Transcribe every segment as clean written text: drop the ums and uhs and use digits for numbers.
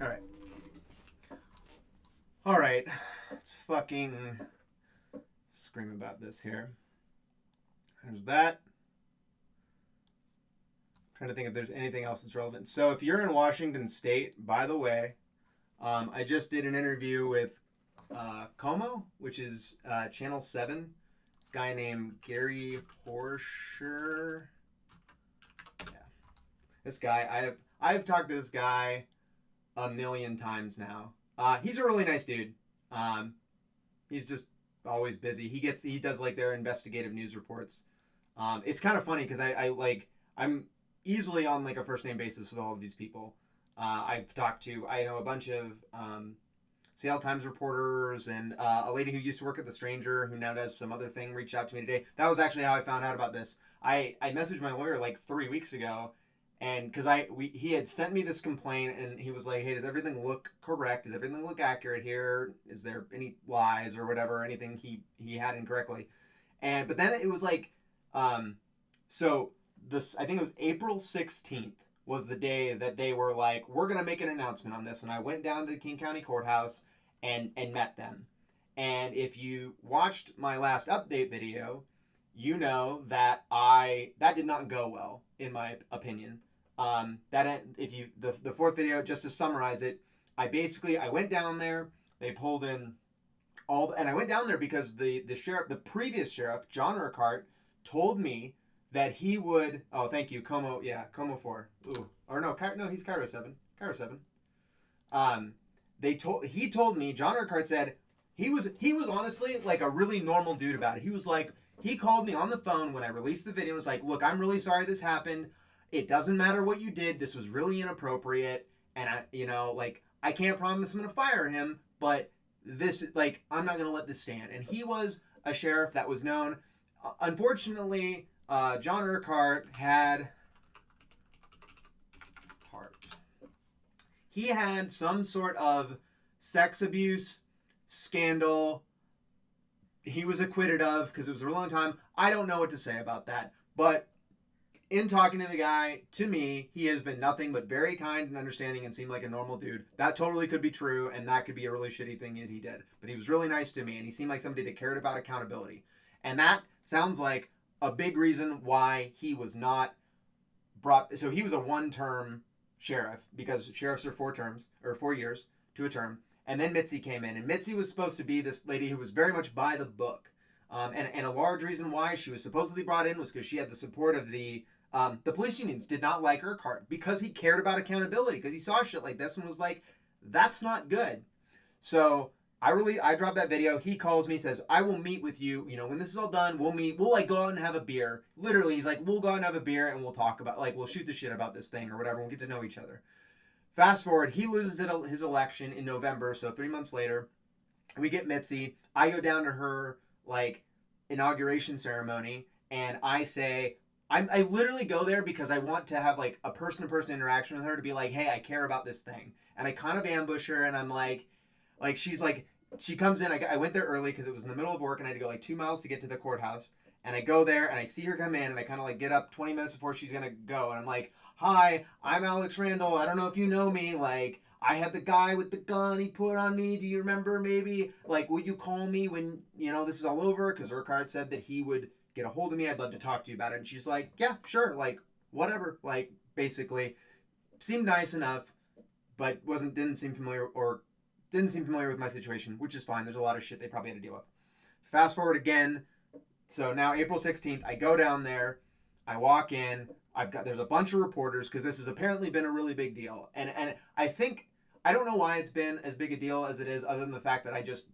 All right. All right. Let's fucking scream about this here. There's that. I'm trying to think if there's anything else that's relevant. So if you're in Washington State, by the way, I just did an interview with Como, which is Channel 7. This guy named Gary Porcher. Yeah. This guy, I've talked to this guy a million times now. He's a really nice dude. He's just always busy. He does like their investigative news reports. It's kind of funny because I'm easily on like a first name basis with all of these people. I know a bunch of Seattle Times reporters and a lady who used to work at The Stranger who now does some other thing reached out to me today. That was actually how I found out about this. I messaged my lawyer like 3 weeks ago, and because he had sent me this complaint and he was like, hey, does everything look correct? Does everything look accurate here? Is there any lies or whatever, anything he had incorrectly? But then it was like, so this, I think it was April 16th was the day that they were like, we're going to make an announcement on this. And I went down to the King County Courthouse and met them. And if you watched my last update video, you know that that did not go well, in my opinion. The fourth video, just to summarize it, I went down there, they pulled in and I went down there because the previous sheriff, John Urquhart, told me that he would. Oh, thank you, Como. Yeah, Como 4. Ooh, or no, he's Cairo 7. Cairo 7. He told me, John Urquhart said he was honestly like a really normal dude about it. He was like, he called me on the phone when I released the video and was like, look, I'm really sorry this happened. It doesn't matter what you did. This was really inappropriate, and I can't promise I'm gonna fire him, but this, like, I'm not gonna let this stand. And he was a sheriff that was known. Unfortunately, John Urquhart had some sort of sex abuse scandal he was acquitted of because it was a long time. I don't know what to say about that, but in talking to the guy, to me, he has been nothing but very kind and understanding and seemed like a normal dude. That totally could be true, and that could be a really shitty thing that he did. But he was really nice to me, and he seemed like somebody that cared about accountability. And that sounds like a big reason why he was not brought. So he was a one-term sheriff, because sheriffs are 4 years to a term. And then Mitzi came in, and Mitzi was supposed to be this lady who was very much by the book. And a large reason why she was supposedly brought in was because she had the support of the police unions. Did not like Urquhart because he cared about accountability, because he saw shit like this and was like, that's not good. So I dropped that video. He calls me, says, I will meet with you. When this is all done, we'll meet. We'll like go out and have a beer. Literally, he's like, we'll go out and have a beer and we'll talk about, like, we'll shoot the shit about this thing or whatever. We'll get to know each other. Fast forward, he loses his election in November, so 3 months later, we get Mitzi. I go down to her like inauguration ceremony, and I say, I literally go there because I want to have like a person-to-person interaction with her to be like, hey, I care about this thing. And I kind of ambush her, and I'm like she's like, she comes in. I went there early because it was in the middle of work, and I had to go like 2 miles to get to the courthouse. And I go there, and I see her come in, and I kind of like get up 20 minutes before she's gonna go, and I'm like, hi, I'm Alex Randall. I don't know if you know me. Like, I had the guy with the gun he put on me. Do you remember maybe? Like, would you call me when, this is all over? Because Urquhart said that he would get a hold of me. I'd love to talk to you about it. And she's like, yeah, sure. Like, whatever. Like, basically, seemed nice enough, but didn't seem familiar with my situation, which is fine. There's a lot of shit they probably had to deal with. Fast forward again. So now April 16th, I go down there. I walk in. There's a bunch of reporters because this has apparently been a really big deal. And I don't know why it's been as big a deal as it is, other than the fact that I just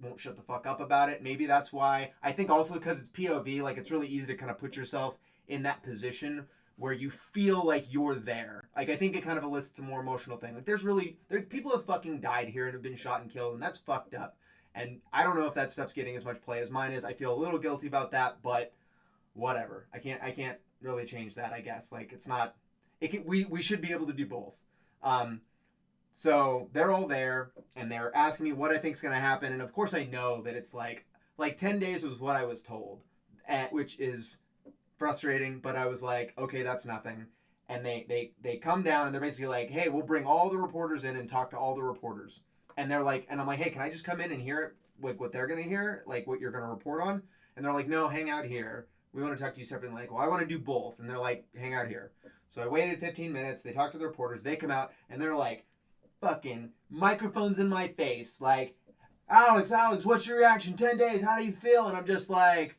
won't shut the fuck up about it. Maybe that's why. I think also because it's POV, like, it's really easy to kind of put yourself in that position where you feel like you're there. Like, I think it kind of elicits a more emotional thing. Like, people have fucking died here and have been shot and killed, and that's fucked up. And I don't know if that stuff's getting as much play as mine is. I feel a little guilty about that, but whatever. I can't really change that, I guess. Like, it's not. We should be able to do both. So they're all there, and they're asking me what I think's gonna happen, and of course I know that it's like 10 days was what I was told, which is frustrating. But I was like, okay, that's nothing. and they come down and they're basically like, hey, we'll bring all the reporters in and talk to all the reporters. And they're like, and I'm like, hey, can I just come in and hear it, like what they're gonna hear, like what you're gonna report on? And they're like, no, hang out here. We want to talk to you separately. Like, well, I want to do both. And they're like, hang out here. So I waited 15 minutes. They talked to the reporters. They come out and they're like, fucking microphones in my face. Like, Alex, what's your reaction? 10 days. How do you feel? And I'm just like,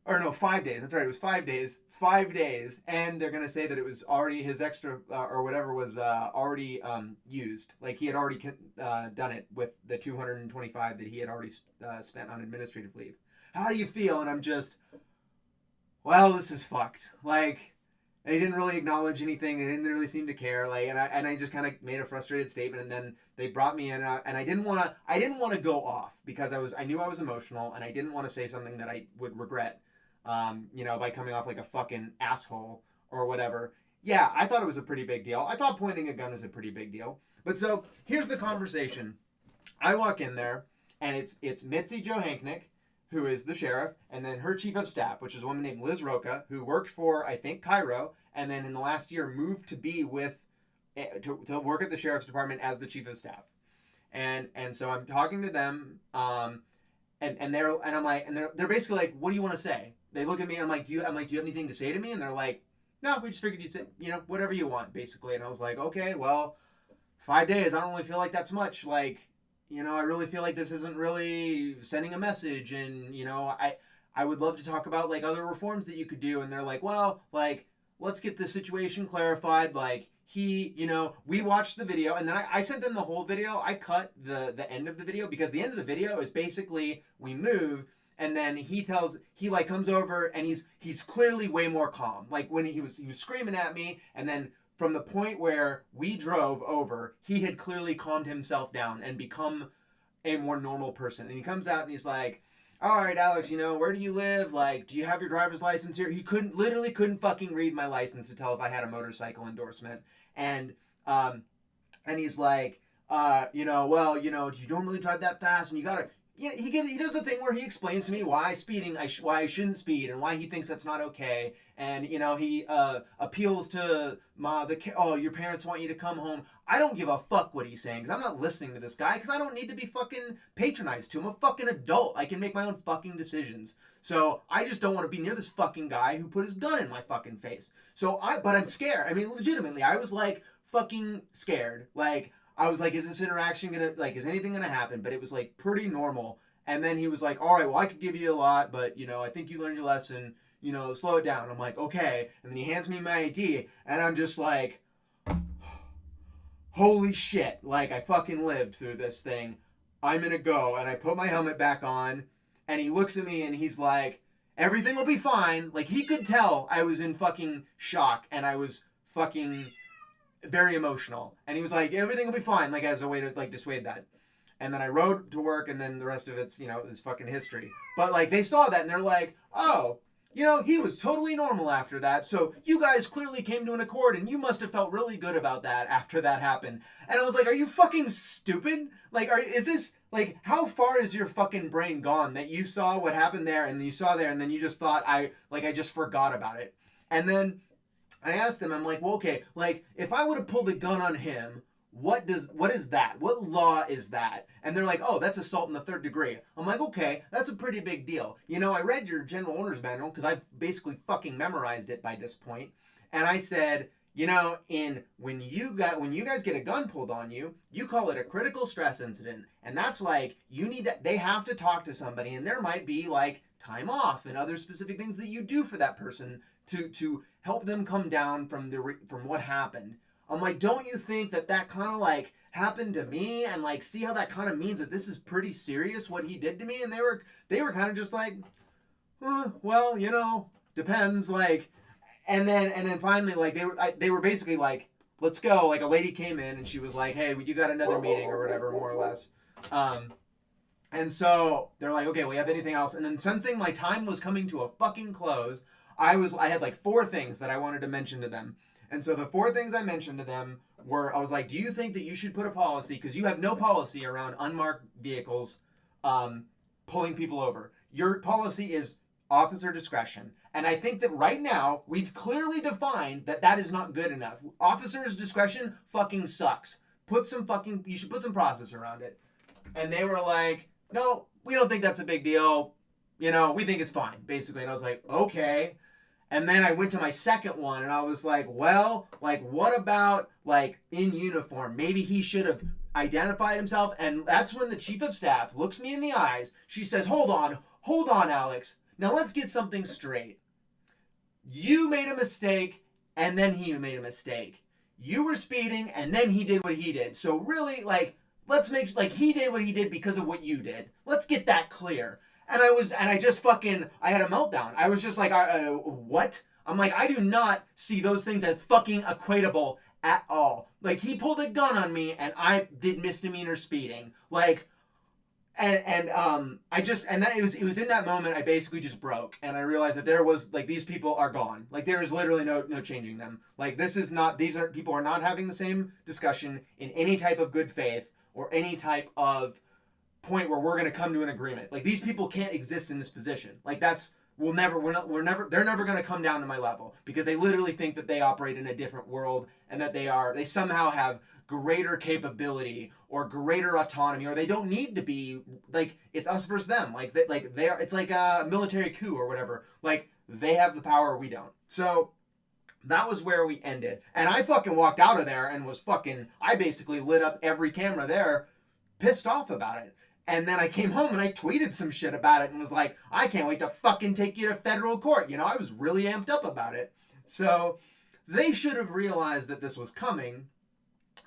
or no, 5 days. That's right. It was 5 days. 5 days. And they're going to say that it was already his extra or whatever was already used. Like he had already done it with the 225 that he had already spent on administrative leave. How do you feel? And I'm just, well, this is fucked. Like, they didn't really acknowledge anything. They didn't really seem to care. Like, and I just kind of made a frustrated statement, and then they brought me in, and I didn't want to go off because I knew I was emotional, and I didn't want to say something that I would regret, by coming off like a fucking asshole or whatever. Yeah, I thought it was a pretty big deal. I thought pointing a gun was a pretty big deal. But so here's the conversation. I walk in there, and it's Mitzi Johanknick, who is the sheriff, and then her chief of staff, which is a woman named Liz Roca, who worked for, I think, Cairo, and then in the last year moved to be to work at the sheriff's department as the chief of staff. And so I'm talking to them, and they're basically like, what do you want to say? They look at me and I'm like, do you have anything to say to me? And they're like, no, we just figured you said, whatever you want, basically. And I was like, okay, well, 5 days, I don't really feel like that's much. Like, I really feel like this isn't really sending a message, and I would love to talk about like other reforms that you could do. And they're like, well, like, let's get the situation clarified. Like we watched the video, and then I sent them the whole video. I cut the end of the video because the end of the video is basically we move, and then he comes over and he's clearly way more calm. Like when he was screaming at me, and then from the point where we drove over, he had clearly calmed himself down and become a more normal person. And he comes out and he's like, all right, Alex, where do you live? Like, do you have your driver's license here? He literally couldn't fucking read my license to tell if I had a motorcycle endorsement. And he's like, you don't really drive that fast, and you gotta, he does the thing where he explains to me why I shouldn't speed, and why he thinks that's not okay. And he appeals to your parents want you to come home. I don't give a fuck what he's saying, because I'm not listening to this guy, because I don't need to be fucking patronized to him. I'm a fucking adult. I can make my own fucking decisions. So I just don't want to be near this fucking guy who put his gun in my fucking face. But I'm scared. I mean, legitimately, I was like fucking scared. Like, I was like, is this interaction is anything gonna happen? But it was like pretty normal. And then he was like, all right, well, I could give you a lot, but I think you learned your lesson. Slow it down. I'm like, okay. And then he hands me my ID, and I'm just like, holy shit. Like, I fucking lived through this thing. I'm gonna go. And I put my helmet back on, and he looks at me and he's like, everything will be fine. Like, he could tell I was in fucking shock, and I was fucking very emotional. And he was like, everything will be fine, like, as a way to like dissuade that. And then I rode to work, and then the rest of it's is fucking history. But like, they saw that and they're like, oh, he was totally normal after that. So you guys clearly came to an accord, and you must have felt really good about that after that happened. And I was like, are you fucking stupid? Like, is this like, how far is your fucking brain gone that you saw what happened there, and you saw there, and then you just thought I just forgot about it? And then I asked them, I'm like, well, okay, like, if I would have pulled a gun on him, what is that? What law is that? And they're like, oh, that's assault in the third degree. I'm like, okay, that's a pretty big deal. I read your general owner's manual, because I've basically fucking memorized it by this point. And I said, when you guys get a gun pulled on you, you call it a critical stress incident. And that's like, they have to talk to somebody, and there might be like time off and other specific things that you do for that person to help them come down from what happened. I'm like, don't you think that kind of like happened to me, and like, see how that kind of means that this is pretty serious what he did to me? And they were kind of just like, well, depends. Like, and then finally, like, they were basically like, let's go. Like, a lady came in and she was like, hey, you got another meeting or whatever, more or less. And so they're like, okay, we have anything else? And then, sensing my time was coming to a fucking close, I had like 4 things that I wanted to mention to them. And so the 4 things I mentioned to them were, I was like, do you think that you should put a policy, because you have no policy around unmarked vehicles pulling people over. Your policy is officer discretion. And I think that right now, we've clearly defined that that is not good enough. Officer's discretion fucking sucks. You should put some process around it. And they were like, no, we don't think that's a big deal. You know, we think it's fine, basically. And I was like, okay. And then I went to my second one and I was like, well, like, what about, like, in uniform? Maybe he should have identified himself. And that's when the chief of staff looks me in the eyes. She says, hold on, Alex. Now let's get something straight. You made a mistake and then he made a mistake. You were speeding and then he did what he did. So really, like, let's make, like, he did what he did because of what you did. Let's get that clear. And I had a meltdown. I was just like, what? I'm like, I do not see those things as fucking equatable at all. Like, he pulled a gun on me and I did misdemeanor speeding. Like, it was in that moment I basically just broke and I realized that there was, like, these people are gone. Like, there is literally no changing them. Like, people are not having the same discussion in any type of good faith or any type of point where we're going to come to an agreement. Like, these people can't exist in this position. Like, they're never going to come down to my level because they literally think that they operate in a different world and that they somehow have greater capability or greater autonomy, or they don't need to be, like, it's us versus them. It's like a military coup or whatever. Like, they have the power, we don't. So that was where we ended. And I fucking walked out of there and I basically lit up every camera there, pissed off about it. And then I came home and I tweeted some shit about it and was like, I can't wait to fucking take you to federal court. You know, I was really amped up about it. So they should have realized that this was coming.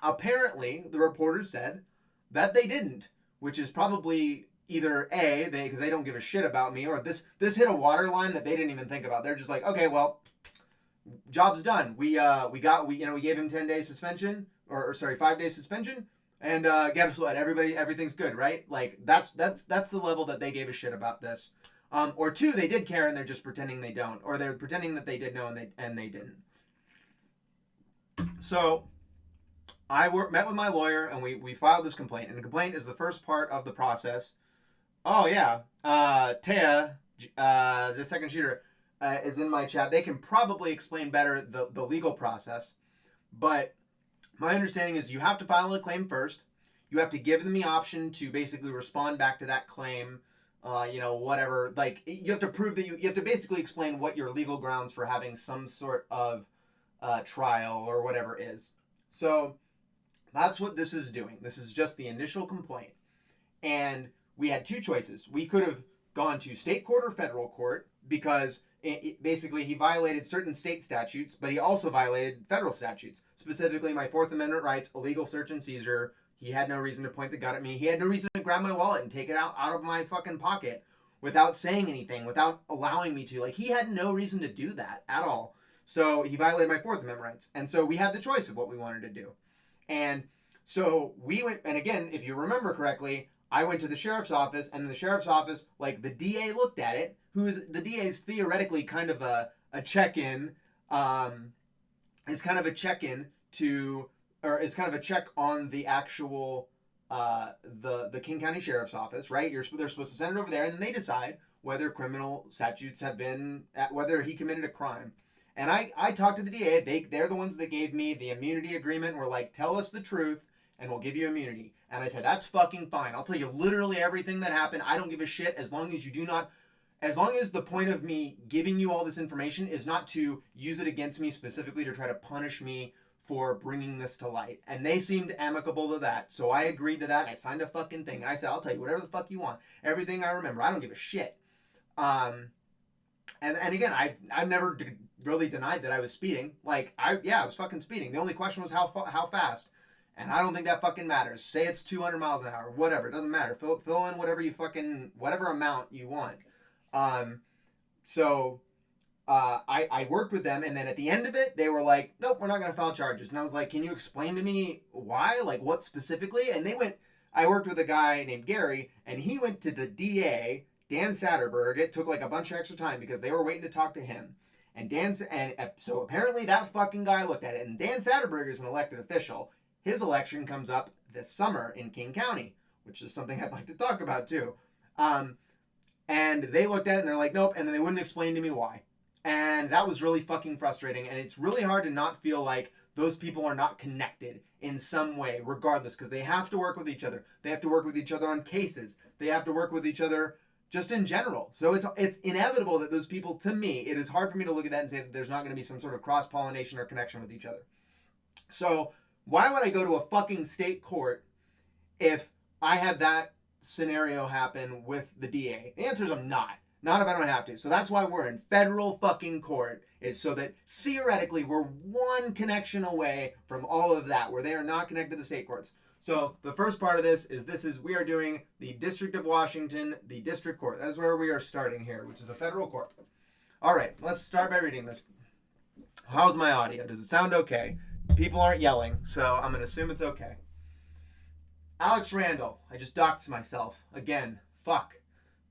Apparently, the reporters said that they didn't, which is probably either A, because they don't give a shit about me, or this hit a waterline that they didn't even think about. They're just like, okay, well, job's done. We gave him 10 days suspension, or 5 days suspension. And guess what? Everything's good, right? Like, that's the level that they gave a shit about this. Or two, they did care and they're just pretending they don't, or they're pretending that they did know and they didn't. So I met with my lawyer and we filed this complaint. And the complaint is the first part of the process. Oh yeah, Taya, the second shooter, is in my chat. They can probably explain better the legal process, but my understanding is you have to file a claim first. You have to give them the option to basically respond back to that claim, whatever. Like, you have to prove that you have to basically explain what your legal grounds for having some sort of trial or whatever is. So that's what this is doing. This is just the initial complaint. And we had two choices. We could have gone to state court or federal court because basically he violated certain state statutes, but he also violated federal statutes, specifically my Fourth Amendment rights, illegal search and seizure. He had no reason to point the gun at me. He had no reason to grab my wallet and take it out of my fucking pocket without saying anything, without allowing me to. Like, he had no reason to do that at all. So he violated my Fourth Amendment rights. And so we had the choice of what we wanted to do. And so we went, and again, if you remember correctly, I went to the sheriff's office, and in the sheriff's office, like, the DA looked at it, the DA is theoretically kind of a check-in, is kind of a check-in to, or is kind of a check on the actual, the King County Sheriff's Office, right? They're supposed to send it over there, and then they decide whether criminal statutes have been, whether he committed a crime. And I talked to the DA, they're the ones that gave me the immunity agreement, and were like, tell us the truth, and we'll give you immunity. And I said, that's fucking fine. I'll tell you literally everything that happened. I don't give a shit as long as the point of me giving you all this information is not to use it against me specifically to try to punish me for bringing this to light. And they seemed amicable to that. So I agreed to that. I signed a fucking thing. And I said, I'll tell you whatever the fuck you want. Everything I remember. I don't give a shit. And again, I've never really denied that I was speeding. Like, I was fucking speeding. The only question was how fast. And I don't think that fucking matters. Say it's 200 miles an hour, whatever. It doesn't matter. Fill in whatever amount you want. I worked with them, and then at the end of it, they were like, nope, we're not going to file charges. And I was like, can you explain to me why? Like, what specifically? And I worked with a guy named Gary, and he went to the DA, Dan Satterberg. It took like a bunch of extra time because they were waiting to talk to him. So apparently that fucking guy looked at it, and Dan Satterberg is an elected official. His election comes up this summer in King County, which is something I'd like to talk about too. And they looked at it and they're like, nope. And then they wouldn't explain to me why. And that was really fucking frustrating. And it's really hard to not feel like those people are not connected in some way, regardless, because they have to work with each other. They have to work with each other on cases. They have to work with each other just in general. So it's inevitable that those people, to me, it is hard for me to look at that and say that there's not going to be some sort of cross-pollination or connection with each other. So why would I go to a fucking state court if I had that scenario happen with the DA? The answer is I'm not. Not if I don't have to. So that's why we're in federal fucking court, is so that theoretically we're one connection away from all of that, where they are not connected to the state courts. So the first part of this is we are doing the District of Washington, the District Court. That's where we are starting here, which is a federal court. All right, let's start by reading this. How's my audio? Does it sound okay? People aren't yelling, so I'm going to assume it's okay. Alex Randall. I just doxed myself. Again. Fuck.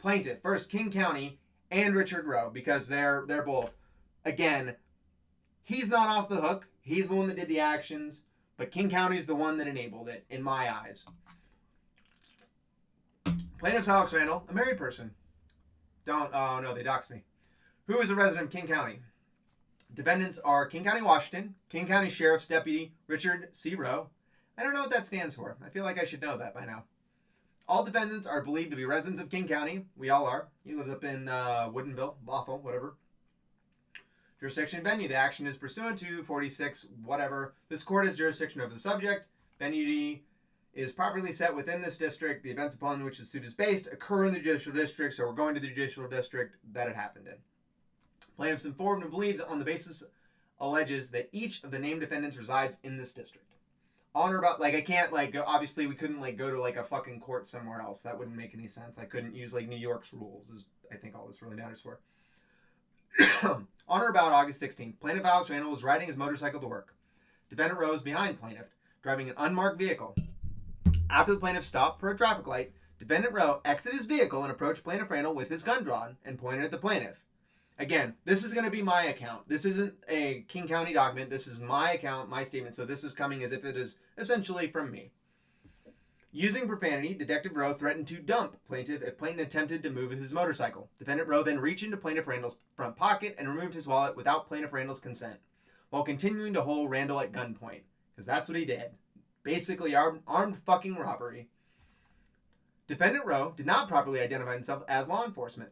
Plaintiff. First, King County and Richard Rowe, because they're both. Again, he's not off the hook. He's the one that did the actions, but King County's the one that enabled it, in my eyes. Plaintiff's Alex Randall, a married person. Oh no, they doxed me. Who is a resident of King County? Defendants are King County, Washington, King County Sheriff's Deputy Richard C. Rowe. I don't know what that stands for. I feel like I should know that by now. All defendants are believed to be residents of King County. We all are. He lives up in Woodinville, Bothell, whatever. Jurisdiction and venue. The action is pursuant to 46 whatever. This court has jurisdiction over the subject. Venue is properly set within this district. The events upon which the suit is based occur in the judicial district, so we're going to the judicial district that it happened in. Plaintiffs informed and believes on the basis alleges that each of the named defendants resides in this district. On or about, I can't, obviously we couldn't, go to, a fucking court somewhere else. That wouldn't make any sense. I couldn't use, New York's rules, is, I think, all this really matters for. On or about August 16th, Plaintiff Alex Randall was riding his motorcycle to work. Defendant Rowe was behind plaintiff, driving an unmarked vehicle. After the plaintiff stopped for a traffic light, Defendant Rowe exited his vehicle and approached Plaintiff Randall with his gun drawn and pointed at the plaintiff. Again, this is going to be my account. This isn't a King County document. This is my account, my statement, so this is coming as if it is essentially from me. Using profanity, Detective Rowe threatened to dump plaintiff if plaintiff attempted to move his motorcycle. Defendant Rowe then reached into Plaintiff Randall's front pocket and removed his wallet without Plaintiff Randall's consent, while continuing to hold Randall at gunpoint, because that's what he did. Basically, armed fucking robbery. Defendant Rowe did not properly identify himself as law enforcement.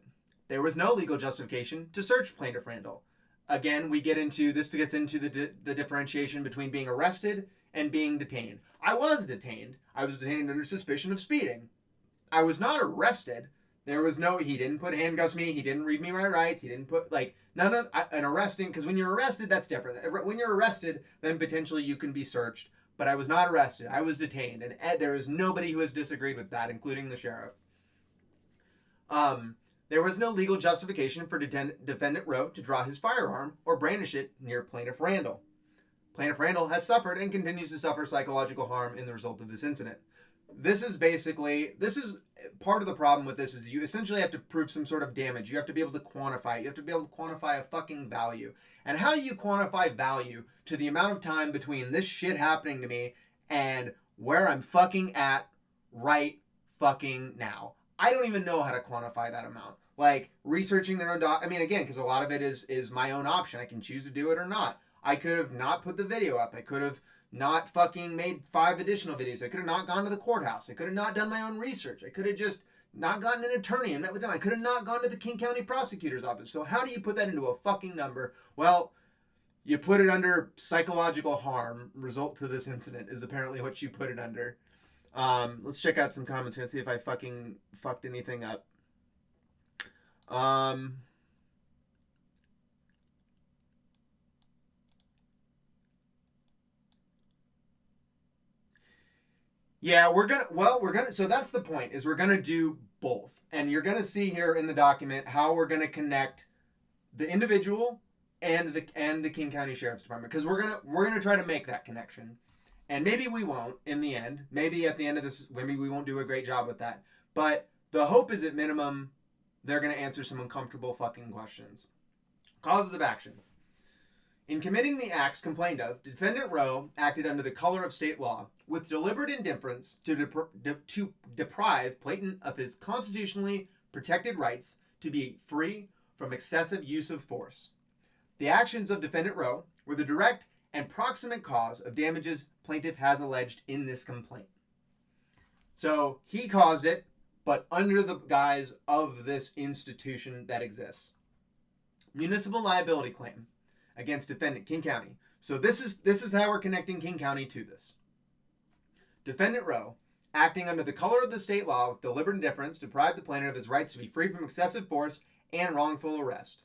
There was no legal justification to search Plaintiff Randall. Again, this gets into the differentiation between being arrested and being detained. I was detained. I was detained under suspicion of speeding. I was not arrested. He didn't put handcuffs me. He didn't read me my rights. He didn't put, none of, an arresting, because when you're arrested, that's different. When you're arrested, then potentially you can be searched. But I was not arrested. I was detained. And there is nobody who has disagreed with that, including the sheriff. There was no legal justification for Defendant Rowe to draw his firearm or brandish it near Plaintiff Randall. Plaintiff Randall has suffered and continues to suffer psychological harm in the result of this incident. This is part of the problem with this is you essentially have to prove some sort of damage. You have to be able to quantify it. You have to be able to quantify a fucking value. And how do you quantify value to the amount of time between this shit happening to me and where I'm fucking at right fucking now? I don't even know how to quantify that amount. Researching their own again, because a lot of it is my own option. I can choose to do it or not. I could have not put the video up. I could have not fucking made 5 additional videos. I could have not gone to the courthouse. I could have not done my own research. I could have just not gotten an attorney and met with them. I could have not gone to the King County Prosecutor's Office. So how do you put that into a fucking number? Well, you put it under psychological harm result to this incident is apparently what you put it under. Let's check out some comments here and see if I fucking fucked anything up. Yeah, so that's the point, is we're gonna do both. And you're gonna see here in the document how we're gonna connect the individual and the King County Sheriff's Department, because we're gonna try to make that connection. And maybe we won't in the end. Maybe at the end of this, maybe we won't do a great job with that. But the hope is at minimum, they're going to answer some uncomfortable fucking questions. Causes of action. In committing the acts complained of, Defendant Rowe acted under the color of state law with deliberate indifference to deprive plaintiff of his constitutionally protected rights to be free from excessive use of force. The actions of defendant Rowe were the direct and proximate cause of damages plaintiff has alleged in this complaint. So he caused it, but under the guise of this institution that exists. Municipal liability claim against defendant King County. So this is how we're connecting King County to this. Defendant Rowe, acting under the color of the state law with deliberate indifference, deprived the plaintiff of his rights to be free from excessive force and wrongful arrest.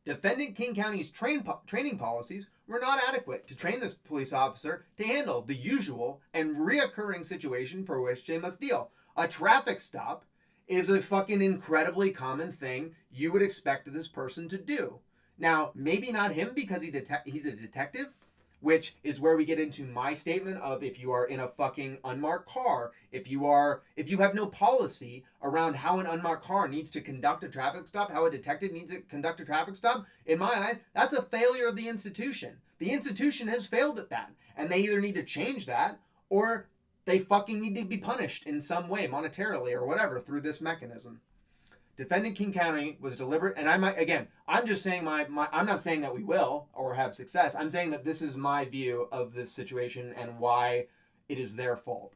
Defendant King County's training policies were not adequate to train this police officer to handle the usual and reoccurring situation for which they must deal. A traffic stop is a fucking incredibly common thing you would expect this person to do. Now, maybe not him because he's a detective, which is where we get into my statement of if you are in a fucking unmarked car, if you have no policy around how an unmarked car needs to conduct a traffic stop, how a detective needs to conduct a traffic stop, in my eyes, that's a failure of the institution. The institution has failed at that, and they either need to change that or they fucking need to be punished in some way, monetarily or whatever, through this mechanism. Defendant King County was deliberate, and I'm just saying I'm not saying that we will or have success. I'm saying that this is my view of this situation and why it is their fault.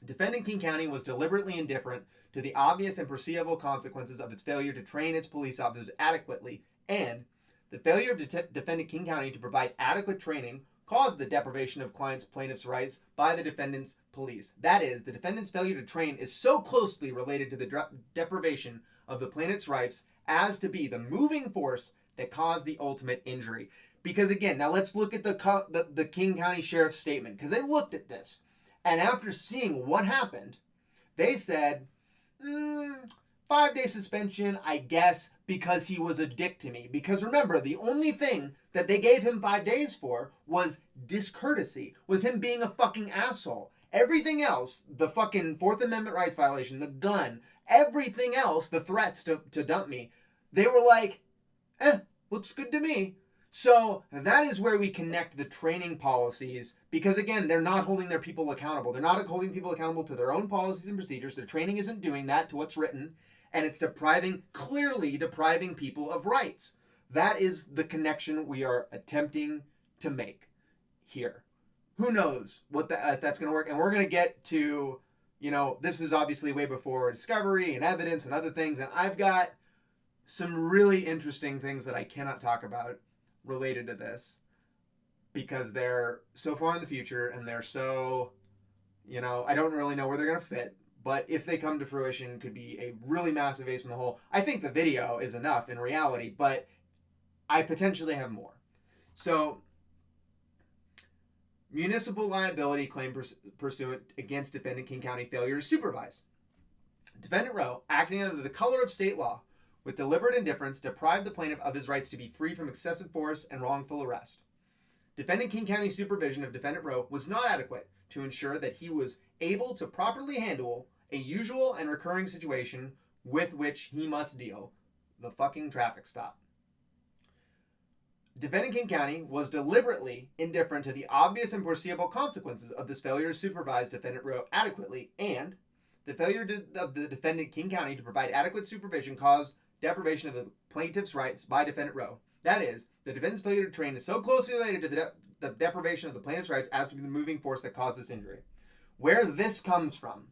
Defendant King County was deliberately indifferent to the obvious and foreseeable consequences of its failure to train its police officers adequately, and the failure of defendant King County to provide adequate training caused the deprivation of plaintiff's rights by the defendant's police. That is, the defendant's failure to train is so closely related to the deprivation of the plaintiff's rights as to be the moving force that caused the ultimate injury. Because again, now let's look at the King County Sheriff's statement, because they looked at this, and after seeing what happened, they said, 5-day suspension, I guess, because he was a dick to me. Because remember, the only thing that they gave him 5 days for was discourtesy, was him being a fucking asshole. Everything else, the fucking Fourth Amendment rights violation, the gun, everything else, the threats to dump me, they were like, looks good to me. So that is where we connect the training policies, because again, they're not holding their people accountable. They're not holding people accountable to their own policies and procedures. Their training isn't doing that to what's written. And it's clearly depriving people of rights. That is the connection we are attempting to make here. Who knows if that's going to work. And we're going to get to, this is obviously way before discovery and evidence and other things. And I've got some really interesting things that I cannot talk about related to this because they're so far in the future and they're so, I don't really know where they're going to fit. But if they come to fruition, could be a really massive ace in the hole. I think the video is enough in reality, but I potentially have more. So, municipal liability claim pursuant against defendant King County failure to supervise. Defendant Rowe, acting under the color of state law, with deliberate indifference, deprived the plaintiff of his rights to be free from excessive force and wrongful arrest. Defendant King County's supervision of defendant Rowe was not adequate to ensure that he was able to properly handle a usual and recurring situation with which he must deal, the fucking traffic stop. Defendant King County was deliberately indifferent to the obvious and foreseeable consequences of this failure to supervise defendant Rowe adequately, and the failure of the defendant King County to provide adequate supervision caused deprivation of the plaintiff's rights by defendant Rowe. That is, the defendant's failure to train is so closely related to the deprivation of the plaintiff's rights as to be the moving force that caused this injury. Where this comes from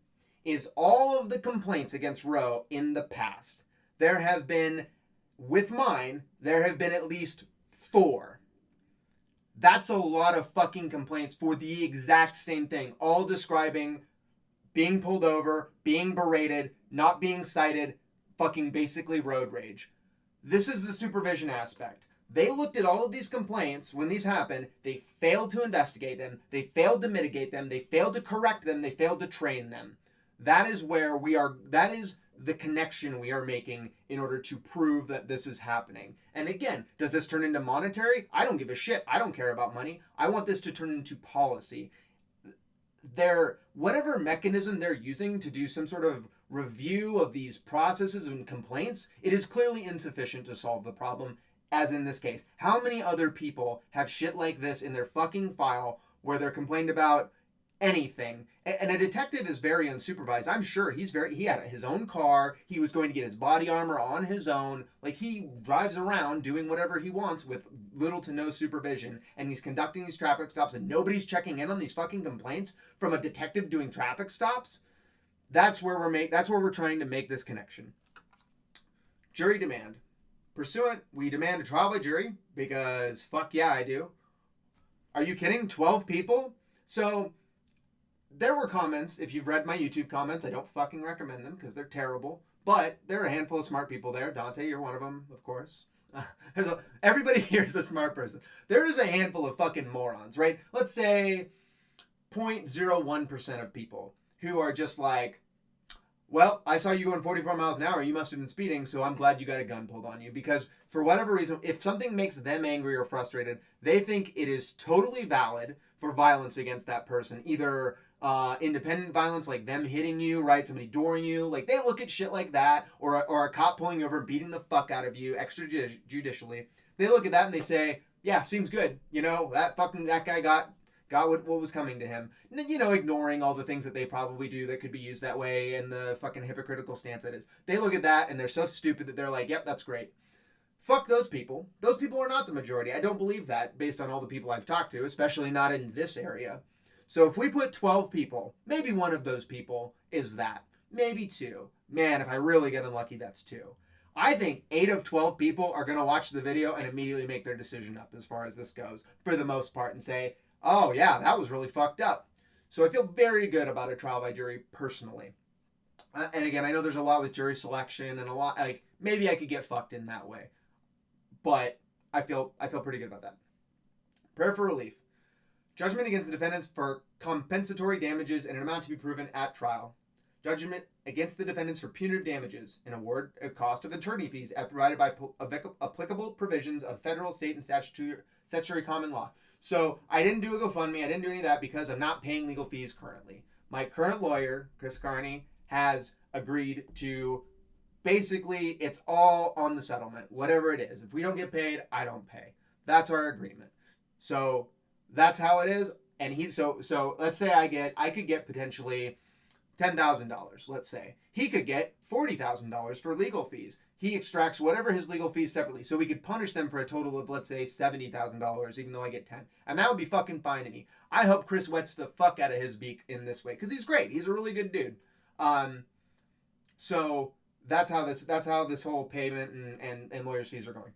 is all of the complaints against Rowe in the past. There have been at least 4. That's a lot of fucking complaints for the exact same thing, all describing being pulled over, being berated, not being cited, fucking basically road rage. This is the supervision aspect. They looked at all of these complaints when these happened. They failed to investigate them. They failed to mitigate them. They failed to correct them. They failed to train them. That is where we are. That is the connection we are making in order to prove that this is happening. And again, does this turn into monetary? I don't give a shit. I don't care about money. I want this to turn into policy. Whatever mechanism they're using to do some sort of review of these processes and complaints, it is clearly insufficient to solve the problem, as in this case. How many other people have shit like this in their fucking file where they're complained about anything. And a detective is very unsupervised. I'm sure he had his own car. He was going to get his body armor on his own. Like, he drives around doing whatever he wants with little to no supervision, and he's conducting these traffic stops, and nobody's checking in on these fucking complaints from a detective doing traffic stops. That's where we're trying to make this connection. Jury demand. Pursuant, we demand a trial by jury because fuck yeah, I do. Are you kidding? 12 people? So there were comments. If you've read my YouTube comments, I don't fucking recommend them because they're terrible. But there are a handful of smart people there. Dante, you're one of them, of course. Everybody here is a smart person. There is a handful of fucking morons, right? Let's say 0.01% of people who are just like, well, I saw you going 44 miles an hour. You must have been speeding, so I'm glad you got a gun pulled on you. Because for whatever reason, if something makes them angry or frustrated, they think it is totally valid for violence against that person. Either independent violence, like them hitting you, right? Somebody dooring you. Like, they look at shit like that. Or a cop pulling you over and beating the fuck out of you extrajudicially. They look at that and they say, yeah, seems good. You know, that guy got what was coming to him. You know, ignoring all the things that they probably do that could be used that way and the fucking hypocritical stance that is. They look at that and they're so stupid that they're like, yep, that's great. Fuck those people. Those people are not the majority. I don't believe that based on all the people I've talked to, especially not in this area. So if we put 12 people, maybe one of those people is that. Maybe two. Man, if I really get unlucky, that's two. I think 8 of 12 people are going to watch the video and immediately make their decision up as far as this goes, for the most part, and say, oh, yeah, that was really fucked up. So I feel very good about a trial by jury personally. And again, I know there's a lot with jury selection and a lot, like, maybe I could get fucked in that way. But I feel pretty good about that. Prayer for relief. Judgment against the defendants for compensatory damages in an amount to be proven at trial. Judgment against the defendants for punitive damages and award a cost of attorney fees as provided by applicable provisions of federal, state, and statutory common law. So I didn't do a GoFundMe. I didn't do any of that because I'm not paying legal fees currently. My current lawyer, Chris Carney, has agreed to basically, it's all on the settlement, whatever it is. If we don't get paid, I don't pay. That's our agreement. So that's how it is. And so let's say I could get potentially $10,000, let's say. He could get $40,000 for legal fees. He extracts whatever his legal fees separately. So we could punish them for a total of, let's say, $70,000, even though I get 10. And that would be fucking fine to me. I hope Chris wets the fuck out of his beak in this way, because he's great. He's a really good dude. So that's how this whole payment and lawyers' fees are going.